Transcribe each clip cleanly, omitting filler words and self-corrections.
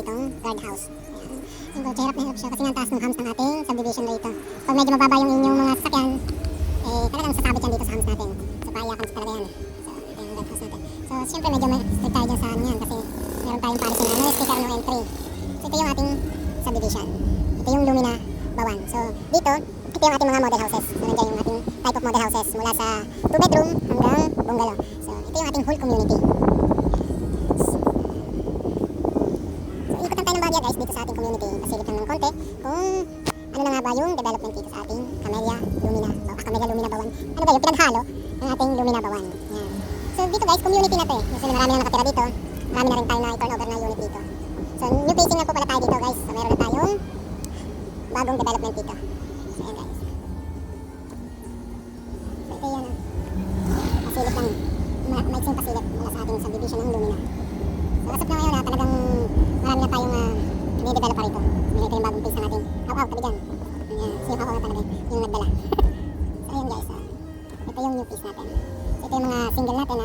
ditong guardhouse. Ayan. Yung coach, hirap na hirap siya kasi nga taas ng hams ng ating subdivision rito. Pag medyo mababa yung inyong mga sasakyan, eh talagang sasabit yan dito sa hams natin. So paiyakan talaga yan. So ito yung guardhouse natin. So siyempre medyo may strict tayo dyan sa ano yan kasi meron tayong policy na no sticker no entry. So ito yung ating subdivision. Ito yung Lumina Bawan. So dito, ito yung ating mga model houses. So nandiyan yung ating type of model houses mula sa 2 bedroom hanggang bungalow. So ito yung ating whole community. So ikutan tayo ng bahagya guys dito sa ating community. Pasilip lang ng konti kung ano na nga ba yung development dito sa ating Camellia Lumina. Camellia Lumina Bawan. Ano ba yung pinaghalo ng ating Lumina Bawan. Yan. So dito guys, community na to eh. Kasi marami na nakatira dito. Marami na rin tayo na turnover na unit dito. So new facing na po pala tayo dito guys. So meron na tayong bagong development dito. So ayan guys. So ito yan. Pasilip lang. Maiksing pasilip mula sa ating subdivision ng Lumina. So as of na ngayon talagang marami na tayong ni-develop pa rito. Ito yung bagong phase ng ating haw-haw tabi dyan. Ayan. So yung haw-haw na talaga yung nagdala. So ayan guys. Ito yung new phase natin. So ito yung mga single natin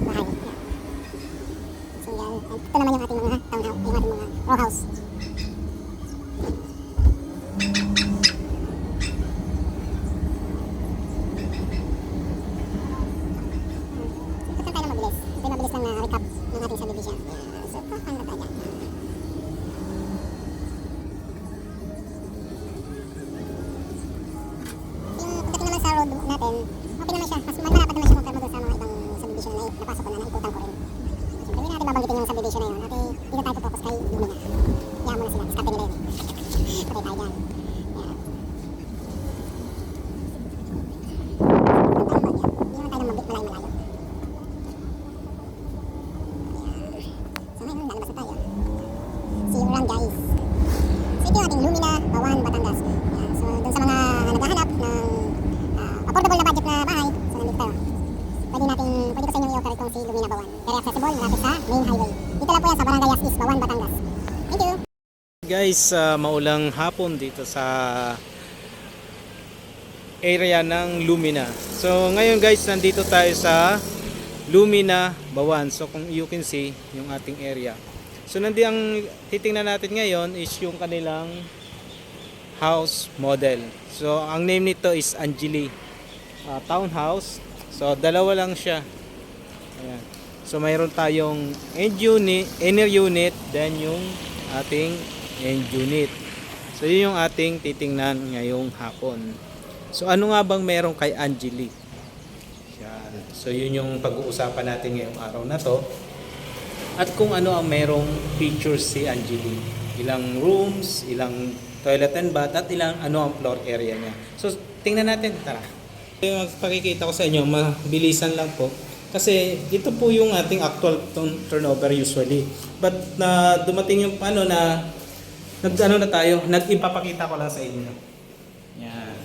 bahay. Single. Ito naman yung ating mga townhouse. Yung ating mga row house. Mabilis lang na recap ng ating subdivision. So, paano na tayo dyan? Yung pagdating naman sa road natin, okay naman siya. Mas malapad naman siya kung doon sa mga ibang subdivision na napasok ko na naikutan ko rin. Siyempre, hindi natin babanggitin yung subdivision na yun. At dito tayo focus kay Lumina. Kaya mo na sila. Diskarte nila yun. Patay tayo dyan. Ayan. Hindi naman tayo malayo-malayo. See you around guys. So ito yung ating Lumina Bawan, Batangas. Yan. So dun sa mga naghahanap ng affordable na budget na bahay, so nandito tayo. Pwede ko sa inyo i-offer itong si Lumina Bawan. Very accessible, malapit sa main highway. Dito lang po yan sa Barangay East, Bawan, Batangas. Thank you. Guys, maulang hapon dito sa area ng Lumina. So ngayon guys, nandito tayo sa Lumina Bawan. So kung you can see yung ating area. So nandi ang titingnan natin ngayon is yung kanilang house model. So ang name nito is Angeli Townhouse. So dalawa lang siya. Ayan. So mayroon tayong inner unit, then yung ating end unit. So yun yung ating titingnan ngayong hapon. So ano nga bang meron kay Angeli? Yan. So yun yung pag-uusapan natin ngayong araw na to. At kung ano ang merong features si Angeli. Ilang rooms, ilang toilet and bath, at ilang ano ang floor area niya. So tingnan natin, tara. Yung magpakikita ko sa inyo, mabilisan lang po. Kasi ito po yung ating actual turnover usually. But dumating yung ano na nag-ano na tayo, nag-ipapakita ko lang sa inyo. Yan.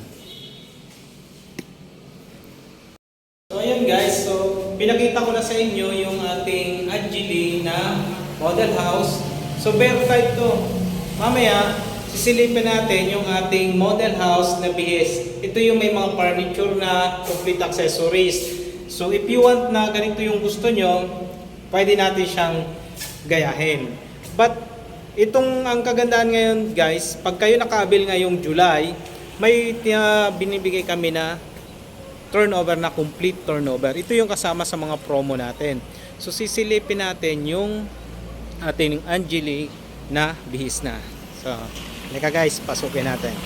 So ayan guys, so pinakita ko na sa inyo yung ating Angeli na model house. So verified to. Mamaya, sisilipin natin yung ating model house na bihis. Ito yung may mga furniture na complete accessories. So if you want na ganito yung gusto nyo, pwede natin siyang gayahin. But itong ang kagandahan ngayon guys, pag kayo nakaabil ngayong July, may binibigay kami na turnover na complete turnover. Ito yung kasama sa mga promo natin. So sisilipin natin yung ating Angeli na bihis na. So, halika guys, pasukin natin.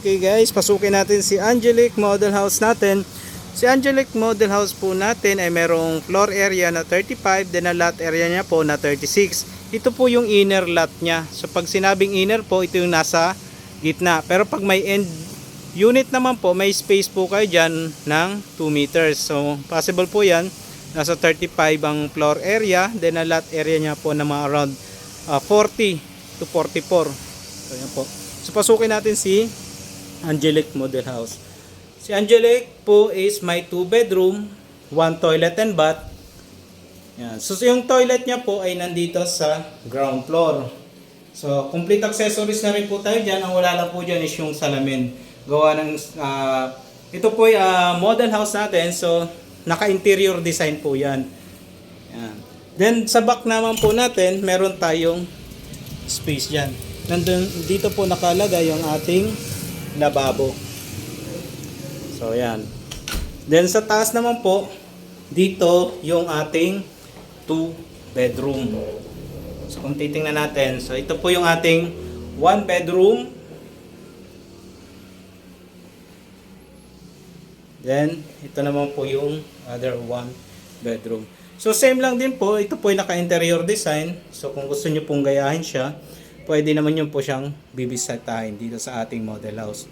Okay guys, pasukin natin si Angelic model house natin. Si Angelic model house po natin ay merong floor area na 35, then ang lot area niya po na 36. Ito po yung inner lot niya. So pag sinabing inner po, ito yung nasa gitna. Pero pag may end unit naman po, may space po kayo dyan ng 2 meters. So possible po yan. Nasa 35 ang floor area, then ang lot area niya po na mga around 40 to 44. So yan po. So pasukin natin si Angelic model house. Si Angelic po is may 2 bedroom, 1 toilet and bath. Yan. So yung toilet niya po ay nandito sa ground floor. So complete accessories na rin po tayo dyan. Ang wala lang po dyan is yung salamin. Gawa ng ito po ay model house natin. So naka interior design po yan. Yan. Then sa back naman po natin, meron tayong space dyan. Nandun, dito po nakalagay yung ating lababo. So yan. Then sa taas naman po, dito yung ating 2 bedroom. So kung titingnan natin, so ito po yung ating 1 bedroom. Then ito naman po yung other 1 bedroom. So same lang din po, ito po yung naka-interior design. So kung gusto nyo pong gayahin siya, pwede naman yun po siyang bibisitahin dito sa ating model house.